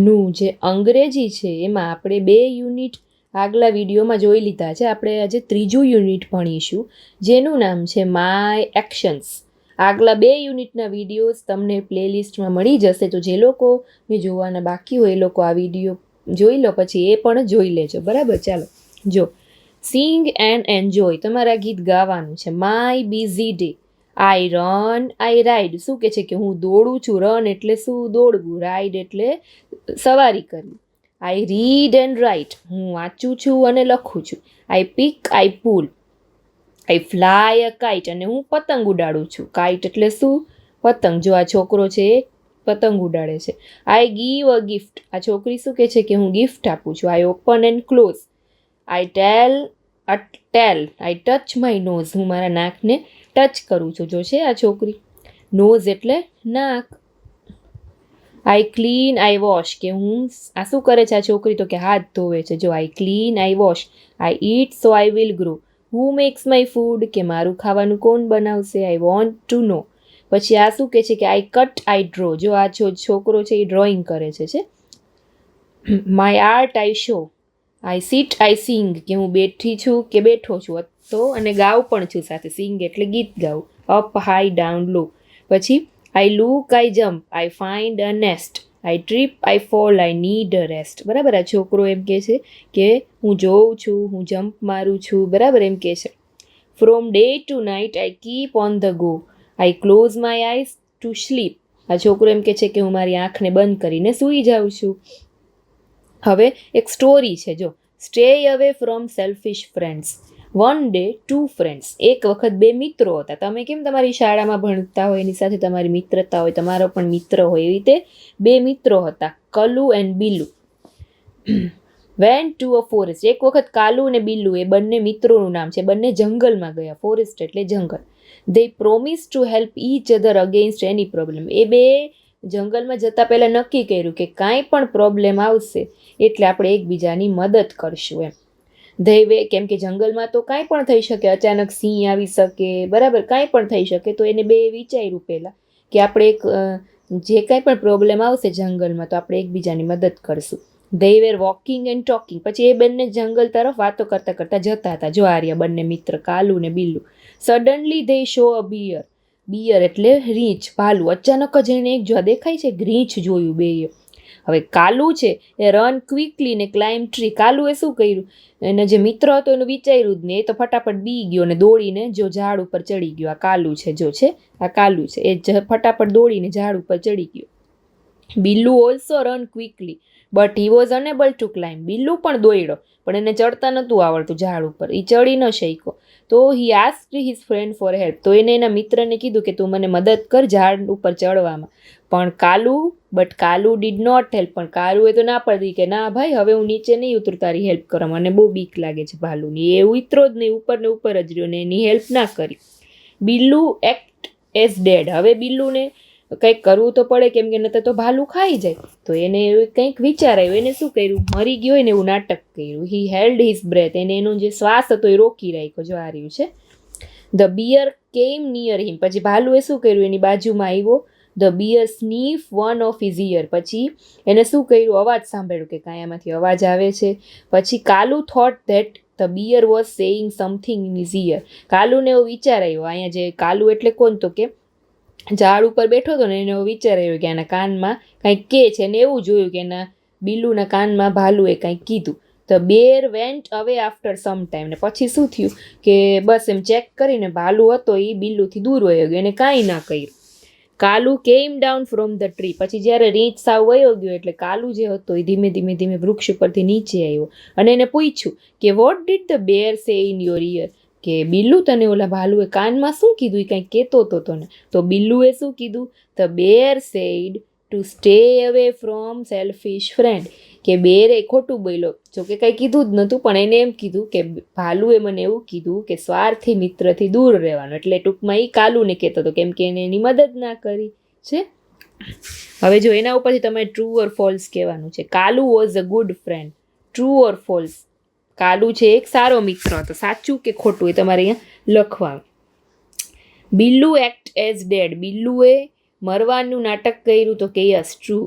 નું જે અંગ્રેજી છે એમાં આપણે 2 યુનિટ આગલા વિડીયોમાં જોઈ લીધા છે. આપણે આજે 3જું યુનિટ ભણીશું જેનું નામ છે માય એક્શન્સ. આગલા 2 યુનિટના વિડીયોઝ તમને પ્લેલિસ્ટમાં મળી જશે, તો જે લોકોને જોવાના બાકી હોય એ લોકો આ વિડીયો જોઈ લો, પછી એ પણ જોઈ લેજો. બરાબર, ચાલો જો. સિંગ એન્ડ એન્જોય, તમારા ગીત ગાવાનું છે. My busy day, I run I ride. શું કે છે કે હું દોડું છું. રન એટલે શું? દોડવું. રાઈડ એટલે સવારી કરવી. આઈ રીડ એન્ડ રાઇટ, હું વાંચું છું અને લખું છું. I pick I pull, I fly a kite, અને હું પતંગ ઉડાડું છું. કાઇટ એટલે શું? પતંગ. જો આ છોકરો છે એ પતંગ ઉડાડે છે. આઈ ગીવ અ ગિફ્ટ, આ છોકરી શું કે છે કે હું ગિફ્ટ આપું છું. I open and close, I I touch my nose, હું મારા નાકને ટચ કરું છું. જો છે આ છોકરી, નોઝ એટલે નાક. આઈ ક્લીન આઈ વોશ, કે હું આ શું કરે છે આ છોકરી? તો કે હાથ ધોવે છે. જો I clean I wash. I eat so I will grow, who makes my food, કે મારું ખાવાનું કોણ બનાવશે? I want to know. પછી આ શું કે છે કે આઈ કટ આઈ ડ્રો, જો આ છોકરો છે એ ડ્રોઈંગ કરે છે. My art I show, I sit I sing, કે હું બેઠી છું કે બેઠો છું તો અને ગાવ પણ છું સાથે. સિંગ એટલે ગીત ગાવું. અપ હાઈ ડાઉન લો. પછી I look I jump, I find a nest, I trip I fall, I need a rest. બરાબર, આ છોકરો એમ કહે છે કે હું જોઉં છું, હું જમ્પ મારું છું. બરાબર, એમ કહે છે. From day to night I keep on the go, I close my eyes to sleep, આ છોકરો એમ કહે છે કે હું મારી આંખને બંધ કરીને સૂઈ જાઉં છું. હવે એક સ્ટોરી છે જો. Stay away from selfish friends, one day 2 friends, એક વખત 2 મિત્રો હતા. તમે કેમ તમારી શાળામાં ભણતા હોય એની સાથે તમારી મિત્રતા હોય, તમારો પણ મિત્ર હોય, એવી રીતે 2 મિત્રો હતા, Kalu and Billu. Went to a forest, એક વખત કાલુ અને બિલ્લુ એ બંને મિત્રોનું નામ છે, બંને જંગલમાં ગયા. ફોરેસ્ટ એટલે જંગલ. They promise to help each other against any problem, એ 2 જંગલમાં જતા પહેલાં નક્કી કર્યું કે કાંઈ પણ પ્રોબ્લેમ આવશે એટલે આપણે એકબીજાની મદદ કરશું એમ. દૈવે, કેમ કે જંગલમાં તો કાંઈ પણ થઈ શકે, અચાનક સિંહ આવી શકે, બરાબર, કાંઈ પણ થઈ શકે. તો એને 2 વિચાર્યું પહેલાં કે આપણે જે કાંઈ પણ પ્રોબ્લેમ આવશે જંગલમાં તો આપણે એકબીજાની મદદ કરશું. They were walking and talking, પછી એ બંને જંગલ તરફ વાતો કરતાં કરતાં જતા હતા. જો આર્યા બંને મિત્ર કાલુ ને Billu. Suddenly they saw a bear, bear એટલે રીંછ, ભાલું. અચાનક જ એને એક જો દેખાય છે રીંછ જોયું 2એ. હવે કાલુ છે એ રન ક્વિકલી ને ક્લાઇમ્બ ટ્રી, કાલુએ શું કર્યું? એને જે મિત્ર હતો એનું વિચાર્યું જ ને, એ તો ફટાફટ બી ગયો ને દોડીને જો ઝાડ ઉપર ચડી ગયો. આ કાલુ છે, જો છે આ કાલુ છે, એ ફટાફટ દોડીને ઝાડ ઉપર ચડી ગયો. Billu also run quickly but he was enable to climb, Billu પણ દોડ્યો પણ એને ચડતા નહોતું આવડતું ઝાડ ઉપર, એ ચડી ન શક્યો. તો he asked his friend for help, તો એને એના મિત્રને કીધું કે તું મને મદદ કર ઝાડ ઉપર ચડવામાં. પણ કાલુ ડીડ નોટ હેલ્પ, પણ કાલુએ તો ના પાડી કે ના ભાઈ, હવે હું નીચે નહીં ઉતરું તારી હેલ્પ કરવા, મને બહુ બીક લાગે છે ભાલુની. એ ઉતરો જ નહીં, ઉપર ને ઉપર જ રહ્યો ને એની હેલ્પ ના કરી. બિલ્લુ એક્ટ એઝ ડેડ, હવે બિલ્લુને કંઈક કરવું તો પડે કેમ કે નહીંતર તો ભાલું ખાઈ જાય. તો એને કંઈક વિચાર આવ્યો. એને શું કર્યું? મરી ગયો હોય ને એવું નાટક કર્યું. હી હેલ્ડ હિઝ બ્રેથ, એને એનો જે શ્વાસ હતો એ રોકી રાખ્યો. જો આ રહ્યું છે. The bear came near him, પછી ભાલુએ શું કર્યું? એની બાજુમાં આવ્યો. The bear sniff one of his ear, પછી એને શું કર્યું? અવાજ સાંભળ્યો કે કાંઈ આમાંથી અવાજ આવે છે. પછી Kalu thought that the bear was saying something in his ear, કાલુને એવો વિચાર આવ્યો. અહીંયા જે કાલુ એટલે કોણ? તો કે ઝાડ ઉપર બેઠો હતો ને, એને એવો વિચાર આવ્યો કે આના કાનમાં કંઈક કે છે, ને એવું જોયું કે એના બિલ્લુના કાનમાં ભાલુએ કંઈક કીધું. ધ બેર વેન્ટ અવે આફ્ટર સમ ટાઈમ, ને પછી શું થયું કે બસ એમ ચેક કરીને ભાલુ હતો એ બિલ્લુથી દૂર વયો ગયો, એને કાંઈ ના કર્યું. કાલુ કેમ ડાઉન ફ્રોમ ધ ટ્રી, પછી જ્યારે રીંછ સાવ વયો ગયો એટલે કાલુ જે હતો એ ધીમે ધીમે વૃક્ષ ઉપરથી નીચે આવ્યો અને એને પૂછ્યું કે વોટ ડીડ ધ બેર સે ઇન યોર ઇયર, કે બિલ્લુ તને ઓલા ભાલુએ કાનમાં શું કીધું? એ કંઈક કહેતો હતો તને. તો બિલ્લુએ શું કીધું? The bear said to stay away from selfish friend, કે બેરે ખોટું બોલ્યો, જો કે કંઈ કીધું જ નહોતું પણ એને એમ કીધું કે ભાલુએ મને એવું કીધું કે સ્વાર્થી મિત્રથી દૂર રહેવાનું. એટલે ટૂંકમાં એ કાલુને કહેતો હતો કેમ કે એને એની મદદ ના કરી છે. હવે જો એના ઉપરથી તમે ટ્રુ ઓર ફોલ્સ કહેવાનું છે. Kalu was a good friend, true or false? Kalu છે એક સારો મિત્ર હતો, સાચું કે ખોટું એ તમારે અહીંયા લખવાનું. બિલ્લુ એક્ટ એઝ ડેડ, બિલ્લુએ મરવાનું નાટક કર્યું, તો કે yes true.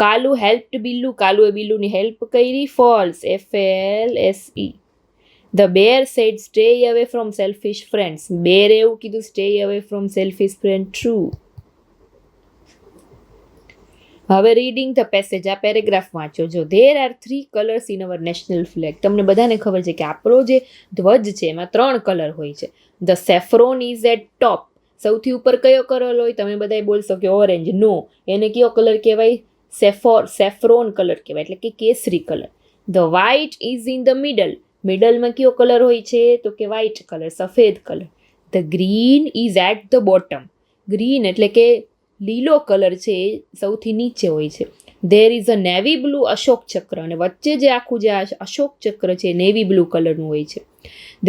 Kalu helped Billu, કાલુએ બિલ્લુની હેલ્પ કરી. False, FALSE. The bear said stay away from selfish friends, બેરે એવું કીધું stay away from selfish friend. True. હવે રીડિંગ ધ પેસેજ, આ પેરેગ્રાફ વાંચો. જો there are 3 colours in our national flag. તમને બધાને ખબર છે કે આપણો જે ધ્વજ છે એમાં 3 કલર હોય છે. ધ સેફ્રોન ઇઝ એટ ટોપ, સૌથી ઉપર કયો કલર હોય? તમે બધાએ બોલશો કે ઓરેન્જ. નો, એને કયો કલર કહેવાય? સેફ્રોન કલર કહેવાય, એટલે કે કેસરી colour. The white is in the middle, મિડલમાં કયો કલર હોય છે? તો કે વ્હાઇટ કલર, સફેદ colour. The green is at the bottom, green એટલે કે લીલો કલર છે એ સૌથી નીચે હોય છે. There is a navy blue Ashok ચક્ર, અને વચ્ચે જે આખું જે અશોક ચક્ર છે નેવી બ્લુ કલરનું હોય છે.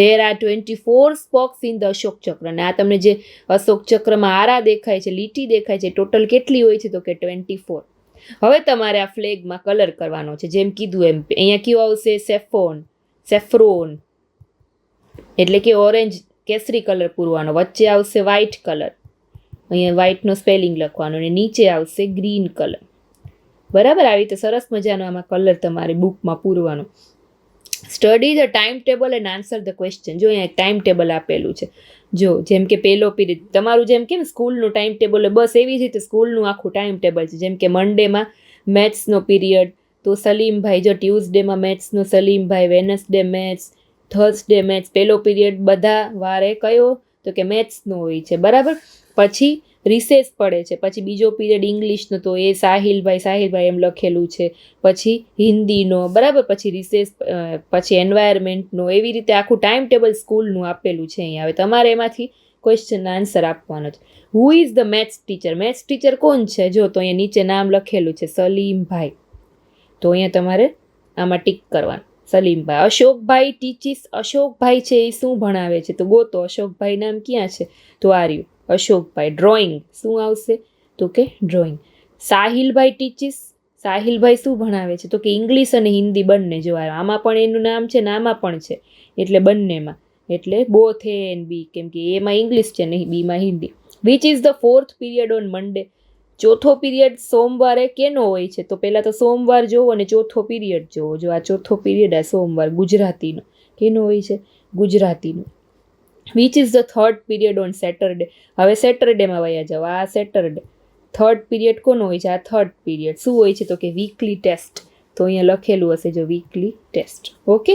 There are 24 spokes in the Ashok ચક્ર, અને આ તમને જે અશોક ચક્રમાં આરા દેખાય છે, લીટી દેખાય છે, ટોટલ કેટલી હોય છે? તો કે 24. હવે તમારે આ ફ્લેગમાં કલર કરવાનો છે, જેમ કીધું એમ. અહીંયા કયું આવશે? સેફ્રોન એટલે કે ઓરેન્જ કેસરી કલર પૂરવાનો. વચ્ચે આવશે વ્હાઇટ કલર, અહીંયા વ્હાઇટનો સ્પેલિંગ લખવાનો, અને નીચે આવશે ગ્રીન કલર. બરાબર, આવી રીતે સરસ મજાનો આમાં કલર તમારે બુકમાં પૂરવાનો. Study the time table and answer the question. જો અહીંયા ટાઈમ ટેબલ આપેલું છે. જો જેમ કે પહેલો પીરિયડ તમારું જેમ કે સ્કૂલનું ટાઈમ ટેબલ, બસ એવી જ રીતે સ્કૂલનું આખું ટાઈમ ટેબલ છે. જેમ કે મંડેમાં મેથ્સનો પીરિયડ, તો સલીમભાઈ, જો ટ્યુઝડેમાં મેથ્સનો સલીમભાઈ, વેનસડે મેથ્સ, થર્સડે મેથ્સ. પહેલો પીરિયડ બધા વારે કયો? તો કે મેથ્સનો હોય છે. બરાબર, પછી રિસેસ પડે છે, પછી બીજો પીરિયડ ઇંગ્લિશનો, તો એ સાહિલભાઈ એમ લખેલું છે. પછી હિન્દીનો, બરાબર, પછી રિસેસ, પછી એન્વાયરમેન્ટનો. એવી રીતે આખું ટાઈમ ટેબલ સ્કૂલનું આપેલું છે અહીંયા. હવે તમારે એમાંથી ક્વેશ્ચન આન્સર આપવાનો છે. Who is the maths teacher? Maths teacher કોણ છે? જો તો અહીંયા નીચે નામ લખેલું છે સલીમભાઈ, તો અહીંયા તમારે આમાં ટીક કરવાનું. સલીમભાઈ. અશોકભાઈ ટીચીસ, અશોકભાઈ છે એ શું ભણાવે છે? તો ગોતો અશોકભાઈ નામ ક્યાં છે? તો આ રહ્યું અશોકભાઈ. ડ્રોઈંગ શું આવશે? તો કે ડ્રોઈંગ. સાહિલભાઈ ટીચીસ, સાહિલભાઈ શું ભણાવે છે? તો કે ઇંગ્લિશ અને હિન્દી બંને. જો આમાં પણ એનું નામ છે ને આમાં પણ છે, એટલે બંનેમાં, એટલે બોથ એ એન્ડ બી, કેમ કે એમાં ઇંગ્લિશ છે ને બીમાં Hindi. Which is the 4th period on Monday? ચોથો પીરિયડ સોમવારે કેનો હોય છે? તો પહેલાં તો સોમવાર જોવો અને ચોથો પીરિયડ જોવો. જો આ ચોથો પીરિયડ આ સોમવાર ગુજરાતીનો કેનો હોય છે? ગુજરાતીનો. Which is the 3rd period on Saturday? હવે સેટરડેમાં વયા જાઓ. આ સેટરડે. 3rd પીરિયડ કોનો હોય છે? આ 3rd પીરિયડ. શું હોય છે? તો કે વીકલી ટેસ્ટ. તો અહીંયા લખેલું હશે જો weekly test. Okay.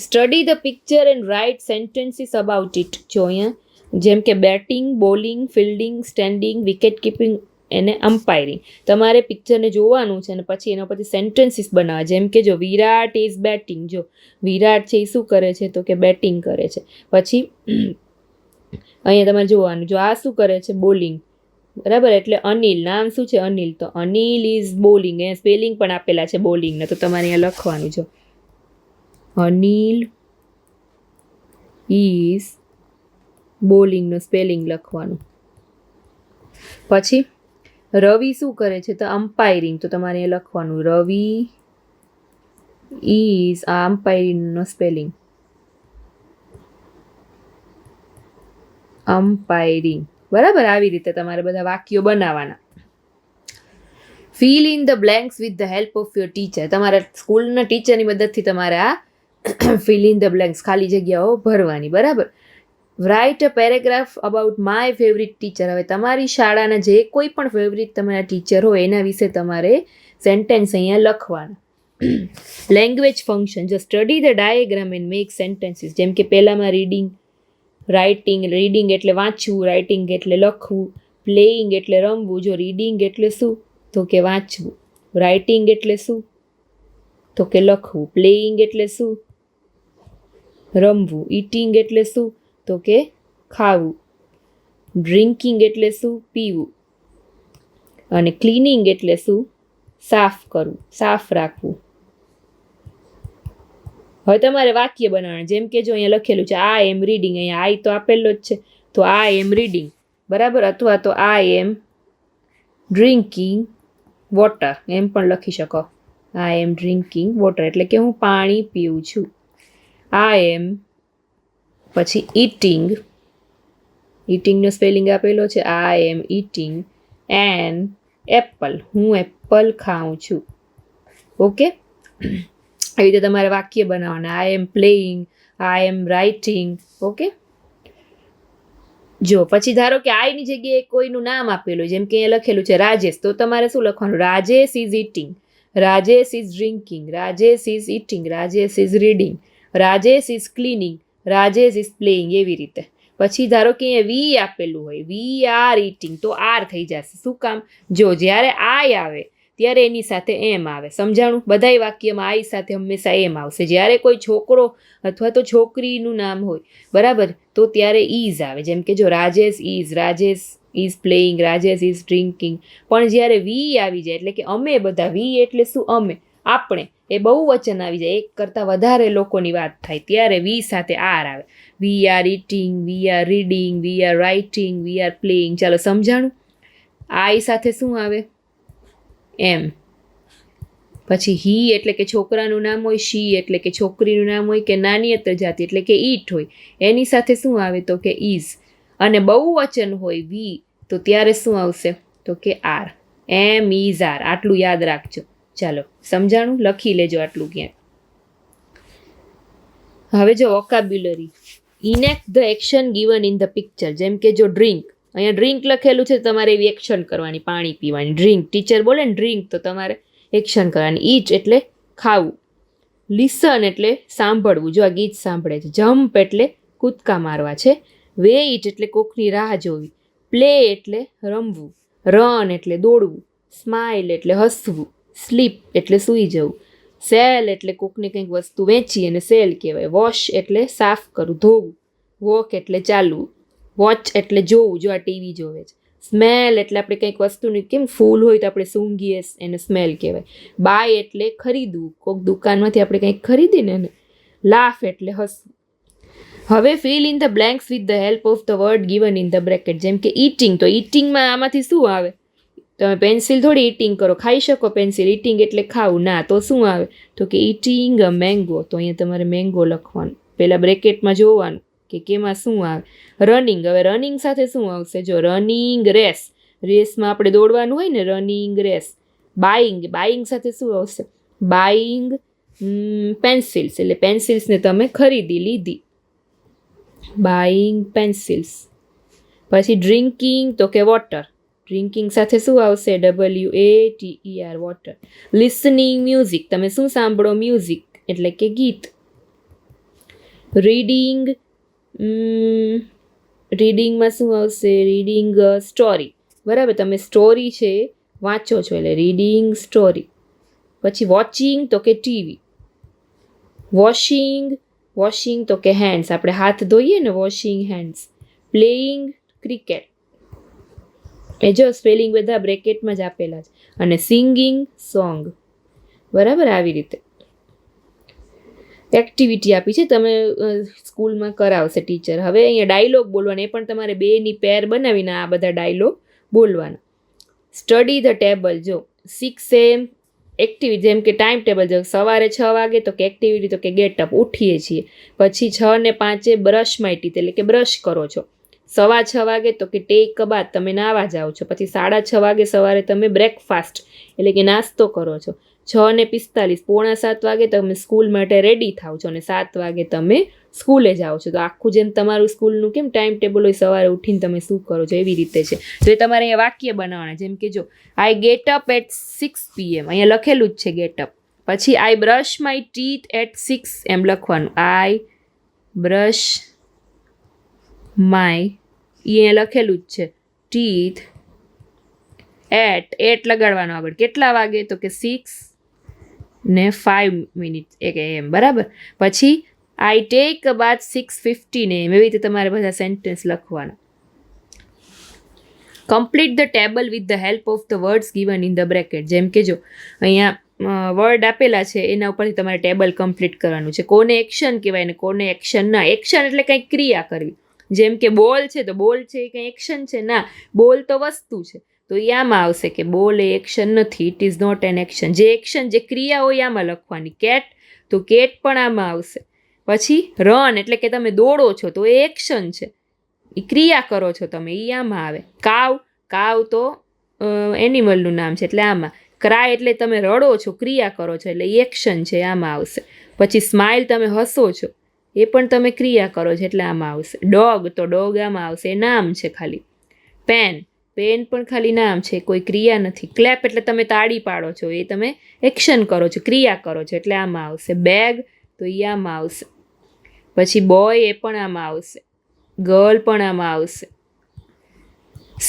Study the picture and write sentences about it. જો અહીંયા જેમ કે batting, bowling, fielding, standing, wicket keeping અને અમ્પાયરિંગ. તમારે પિક્ચરને જોવાનું છે અને પછી એના પરથી સેન્ટેન્સીસ બનાવવા. જેમ કે જો વિરાટ ઇઝ બેટિંગ, જો વિરાટ છે એ શું કરે છે? તો કે બેટિંગ કરે છે. પછી અહીંયા તમારે જોવાનું, જો આ શું કરે છે? બોલિંગ. બરાબર, એટલે અનિલ, નામ શું છે? અનિલ, તો અનિલ ઇઝ બોલિંગ. અહીંયા સ્પેલિંગ પણ આપેલા છે બોલિંગના, તો તમારે અહીંયા લખવાનું. જો અનિલ ઇઝ બોલિંગનું સ્પેલિંગ લખવાનું. પછી રવિ શું કરે છે? તો અમ્પાયરિંગ, તો તમારે એ લખવાનું રવિ ઇઝ, આ અમ્પાયરિંગનો સ્પેલિંગ અમ્પાયરિંગ. બરાબર, આવી રીતે તમારે બધા વાક્યો બનાવવાના. Fill in the blanks with the help of your teacher. તમારા સ્કૂલના ટીચરની મદદથી તમારે આ ફિલ ઇન ધ બ્લેન્ક્સ, ખાલી જગ્યાઓ ભરવાની. બરાબર. Write a paragraph about my favourite teacher. હવે તમારી શાળાના જે કોઈ પણ ફેવરિટ તમારા ટીચર હોય એના વિશે તમારે સેન્ટેન્સ અહીંયા લખવાના. Language function. જો study the diagram and make sentences. જેમ કે પહેલામાં રીડિંગ, રાઇટિંગ, રીડિંગ એટલે વાંચવું, રાઇટિંગ એટલે લખવું, પ્લેઇંગ એટલે રમવું. જો રીડિંગ એટલે શું? તો કે વાંચવું. રાઇટિંગ એટલે શું? તો કે લખવું. પ્લેઇંગ એટલે શું? રમવું. ઇટિંગ એટલે શું? તો કે ખાવું. ડ્રિંકિંગ એટલે શું? પીવું. અને ક્લીનિંગ એટલે શું? સાફ કરવું, સાફ રાખવું. હવે તમારે વાક્ય બનાવવાનું. જેમ કે જો અહીંયા લખેલું છે આઈ એમ રીડિંગ, અહીંયા આઈ તો આપેલો જ છે, તો આઈ એમ રીડિંગ. બરાબર, અથવા તો આઈ એમ ડ્રિંકિંગ વોટર એમ પણ લખી શકો. આઈ એમ ડ્રિંકિંગ વોટર એટલે કે હું પાણી પીઉં છું. આઈ એમ, પછી ઇટિંગ, ઇટિંગનો સ્પેલિંગ આપેલો છે I am eating an apple, હું એપલ ખાઉં છું. ઓકે, એવી રીતે તમારે વાક્ય બનાવવાના. I am playing, I am writing. Okay, જો પછી ધારો કે આઈની જગ્યાએ કોઈનું નામ આપેલું, જેમ કે અહીંયા લખેલું છે રાજેશ, તો તમારે શું લખવાનું? Rajesh is eating, Rajesh is drinking, Rajesh is eating, Rajesh is reading, Rajesh is cleaning, Rajesh is playing. એવી રીતે. પછી ધારો કે અહીંયા વી આપેલું હોય, વી આર ઇટિંગ, તો આર થઈ જશે. શું કામ? જો જ્યારે આઈ આવે ત્યારે એની સાથે એમ આવે. સમજાણું? બધાય વાક્યમાં આઈ સાથે હંમેશા એમ આવશે. જ્યારે કોઈ છોકરો અથવા તો છોકરીનું નામ હોય, બરાબર, તો ત્યારે ઇઝ આવે. જેમ કે જો Rajesh is playing, Rajesh is drinking. પણ જ્યારે વી આવી જાય, એટલે કે અમે બધા, વી એટલે શું? અમે, આપણે, એ બહુવચન આવી જાય, એક કરતાં વધારે લોકોની વાત થાય, ત્યારે વી સાથે આર આવે. We are eating, we are reading, we are writing, we are playing. ચાલો સમજાણું? આઈ સાથે શું આવે? એમ. પછી હી એટલે કે છોકરાનું નામ હોય, શી એટલે કે છોકરીનું નામ હોય, કે નાન્યતર જાતિ એટલે કે ઈટ હોય, એની સાથે શું આવે? તો કે ઇઝ. અને બહુવચન હોય વી, તો ત્યારે શું આવશે? તો કે આર. M is R. આટલું યાદ રાખજો. ચાલો સમજાણું? લખી લેજો આટલું ક્યાંક. હવે જો vocabulary. Enact the action given in the picture. જેમ કે જો ડ્રિંક, અહીંયા ડ્રિંક લખેલું છે, તમારે એવી એક્શન કરવાની, પાણી પીવાની. ડ્રિંક, ટીચર બોલે ને ડ્રિંક, તો તમારે એક્શન કરવાની. ઈટ એટલે ખાવું. લિસન એટલે સાંભળવું. જો આ ગીત સાંભળે છે. જમ્પ એટલે કૂદકા મારવા છે. વેઇટ એટલે કોકની રાહ જોવી. પ્લે એટલે રમવું. રન એટલે દોડવું. સ્માઇલ એટલે હસવું. સ્લીપ એટલે સૂઈ જવું. સેલ એટલે કોકને કંઈક વસ્તુ વેચી અને સેલ કહેવાય. વોશ એટલે સાફ કરવું, ધોવું. વોક એટલે ચાલવું. વોચ એટલે જોવું. જો આ ટીવી જોવે છે. સ્મેલ એટલે આપણે કંઈક વસ્તુની, કેમ ફૂલ હોય તો આપણે સૂંઘીએ, એને સ્મેલ કહેવાય. બાય એટલે ખરીદવું. કોઈક દુકાનમાંથી આપણે કંઈક ખરીદીને એને. લાફ એટલે હસવું. હવે fill in the blanks with the help of the word given in the bracket. જેમ કે ઈટિંગ, તો ઈટિંગમાં આમાંથી શું આવે? તમે પેન્સિલ થોડી ઈટિંગ કરો, ખાઈ શકો પેન્સિલ. ઈટિંગ એટલે ખાવું. ના, તો શું આવે? તો કે ઈટિંગ અ મેંગો. તો અહીંયા તમારે મેંગો લખવાનું. પહેલાં બ્રેકેટમાં જોવાનું કે કેમાં શું આવે. રનિંગ, હવે રનિંગ સાથે શું આવશે? જો રનિંગ રેસ, રેસમાં આપણે દોડવાનું હોય ને, રનિંગ રેસ. બાઈંગ, બાઈંગ સાથે શું આવશે? બાઈંગ પેન્સિલ્સ, એટલે પેન્સિલ્સને તમે ખરીદી લીધી. Buying pencils. પછી ડ્રિંકિંગ, તો કે વોટર. ડ્રિંકિંગ સાથે શું આવશે? WATER, water. લિસનિંગ મ્યુઝિક, તમે શું સાંભળો? મ્યુઝિક એટલે કે ગીત. રીડિંગ, રીડિંગમાં શું આવશે? Reading story. બરાબર, તમે સ્ટોરી છે વાંચો છો, એટલે રીડિંગ સ્ટોરી. પછી વોચિંગ, તો કે ટીવી. વોશિંગ, વોશિંગ તો કે હેન્ડ્સ, આપણે હાથ ધોઈએ ને, વોશિંગ હેન્ડ્સ. Playing cricket. એ જો સ્પેલિંગ બધા બ્રેકેટમાં જ આપેલા છે. અને સિંગિંગ સોંગ. બરાબર, આવી રીતે એક્ટિવિટી આપી છે, તમે સ્કૂલમાં કરાવશે ટીચર. હવે અહીંયા ડાયલોગ બોલવાના, એ પણ તમારે બેની પેર બનાવીને આ બધા ડાયલોગ બોલવાના. Study the table. જો 6 AM એક્ટિવિટી, જેમ કે ટાઈમ ટેબલ. જો સવારે 6 વાગે તો કે એક્ટિવિટી, તો કે ગેટ અપ, ઉઠીએ છીએ. પછી 6 ને 5 બ્રશ માય ટીથ, એટલે કે બ્રશ કરો છો. 6:15 વાગે તો કે ટેક અ બાથ, તમે નાવા જાઓ છો. પછી 6:30 વાગે સવારે તમે બ્રેકફાસ્ટ, એટલે કે નાસ્તો કરો છો. 6:45, 6:45 વાગે તમે સ્કૂલ માટે રેડી થાવ છો, અને 7 વાગે તમે સ્કૂલે જાઓ છો. તો આખું જેમ તમારું સ્કૂલનું કેમ ટાઈમ ટેબલ હોય, સવારે ઉઠીને તમે શું કરો છો, એવી રીતે છે. તો એ તમારે અહીંયા વાક્ય બનાવવાના. જેમ કે જો I get up at 6 PM, અહીંયા લખેલું જ છે ગેટ અપ. પછી I brush my teeth at 6 AM લખવાનું. આઈ બ્રશ માય, અહીંયા લખેલું જ છે ટીથ એટ લગાડવાનો આગળ. કેટલા વાગે? તો કે 6:05 AM. બરાબર. પછી I take a bath 6:15 AM. એવી રીતે તમારે બધા સેન્ટેન્સ લખવાના. Complete the table with the help of the words given in the bracket. જેમ કે જો અહીંયા વર્ડ આપેલા છે, એના ઉપરથી તમારે ટેબલ કમ્પ્લીટ કરવાનું છે. કોને એક્શન કહેવાય ને કોને એક્શન ના. એક્શન એટલે કંઈક ક્રિયા કરવી. જેમ કે બોલ છે, તો બોલ છે એ કંઈ એક્શન છે? ના, બોલ તો વસ્તુ છે. તો એ આમાં આવશે કે બોલ એ એક્શન નથી, it is not an action. જે એક્શન, જે ક્રિયા હોય આમાં લખવાની. કેટ, તો કેટ પણ આમાં આવશે. પછી રન એટલે કે તમે દોડો છો, તો એ એક્શન છે, એ ક્રિયા કરો છો તમે, એ આમાં આવે. કાવ, કાવ તો એનિમલનું નામ છે એટલે આમાં. ક્રાય એટલે તમે રડો છો, ક્રિયા કરો છો એટલે એક્શન છે આમાં આવશે. પછી સ્માઇલ તમે હસો છો, એ પણ તમે ક્રિયા કરો છો એટલે આમાં આવશે. ડોગ તો ડોગ આમાં આવશે, એ નામ છે ખાલી. પેન પણ ખાલી નામ છે, કોઈ ક્રિયા નથી. ક્લેપ એટલે તમે તાળી પાડો છો, એ તમે એક્શન કરો છો, ક્રિયા કરો છો એટલે આમાં આવશે. બેગ તો એ આમાં આવશે. પછી બોય એ પણ આમાં આવશે. ગર્લ પણ આમાં આવશે.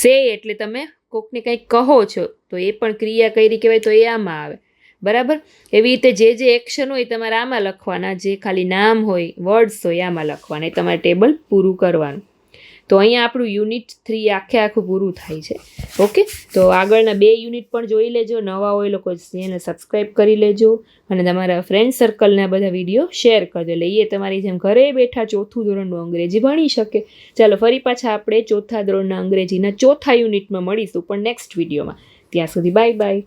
સે એટલે તમે કોકને કંઈક કહો છો તો એ પણ ક્રિયા કરી કહેવાય તો એ આમાં આવે. બરાબર. એવી રીતે જે એક્શન હોય તમારે આમાં લખવાના, જે ખાલી નામ હોય, વર્ડ્સ હોય આમાં લખવાના. એ તમારે ટેબલ પૂરું કરવાનું. તો અહીંયા આપણું યુનિટ 3 આખું પૂરું થાય છે. ઓકે, તો આગળના 2 યુનિટ પણ જોઈ લેજો. નવા હોય લોકો ચેનલ સબસ્ક્રાઈબ કરી લેજો અને તમારા ફ્રેન્ડ સર્કલના બધા વિડીયો શેર કરજો, એટલે એ તમારી જેમ ઘરે બેઠા 4થું ધોરણનું અંગ્રેજી ભણી શકે. ચાલો ફરી પાછા આપણે 4થા ધોરણના અંગ્રેજીના 4થા યુનિટમાં મળીશું પણ નેક્સ્ટ વિડીયોમાં. ત્યાં સુધી બાય બાય.